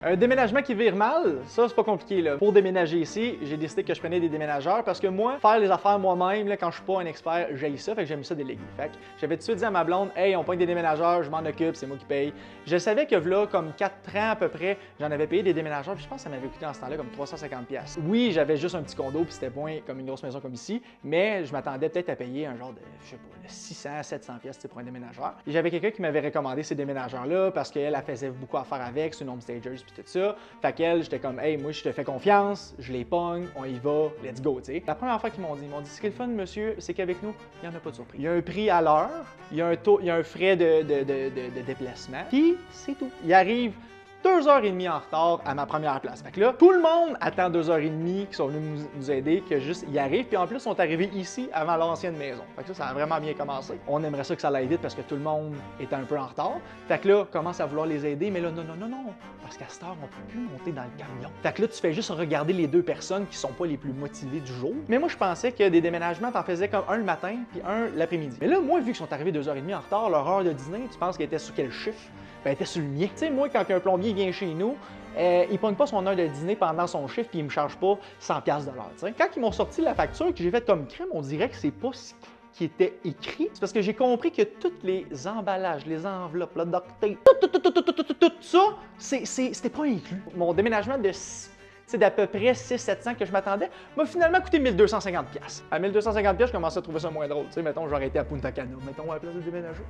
Un déménagement qui vire mal, ça c'est pas compliqué là. Pour déménager ici, j'ai décidé que je prenais des déménageurs parce que moi, faire les affaires moi-même, là, quand je suis pas un expert, j'aime ça, fait que j'aime ça déléguer. Fait que j'avais tout de suite dit à ma blonde, hey, on pogne des déménageurs, je m'en occupe, c'est moi qui paye. Je savais que là, comme 4 ans à peu près, j'en avais payé des déménageurs, puis je pense que ça m'avait coûté en ce temps-là comme 350$. Oui, j'avais juste un petit condo, puis c'était moins comme une grosse maison comme ici, mais je m'attendais peut-être à payer un genre de, je sais pas, 600-700$ pour un déménageur. Et j'avais quelqu'un qui m'avait recommandé ces déménageurs-là parce qu'elle faisait beaucoup affaire avec, c'est une Homestagers puis tout ça. Fait qu'elle, j'étais comme, hey, moi je te fais confiance, je les pogne, on y va, let's go, tu sais. La première fois qu'ils m'ont dit, ce qui est le fun, monsieur, c'est qu'avec nous, il n'y en a pas de surprise. Il y a un prix à l'heure, il y a un frais de déplacement, puis c'est tout. Il arrive 2h30 en retard à ma première place. Fait que là, tout le monde attend 2h30 qui sont venus nous aider, que juste y arrivent. Puis en plus, ils sont arrivés ici avant l'ancienne maison. Fait que ça a vraiment bien commencé. On aimerait ça que ça aille vite parce que tout le monde était un peu en retard. Fait que là, commence à vouloir les aider, mais là, non. Parce qu'à cette heure, on peut plus monter dans le camion. Fait que là, tu fais juste regarder les deux personnes qui sont pas les plus motivées du jour. Mais moi, je pensais que des déménagements, t'en faisais comme un le matin puis un l'après-midi. Mais là, moi, vu qu'ils sont arrivés 2h30 en retard, leur heure de dîner, tu penses qu'elle était sur quel chiffre? Ben, elle était sur le mien. Tu sais, moi, quand un plombier vient chez nous, il pogne pas son heure de dîner pendant son chiffre puis il me charge pas 100$ de l'heure. Quand ils m'ont sorti la facture que j'ai faite comme crime, on dirait que c'est pas ce qui était écrit. C'est parce que j'ai compris que tous les emballages, les enveloppes, le duct tape, tout ça, c'était pas inclus. Mon déménagement d'à peu près 600-700 que je m'attendais, m'a finalement coûté 1250$. À 1250$, je commençais à trouver ça moins drôle. Tu sais, mettons, j'aurais été à Punta Cana, mettons, à la place de déménager.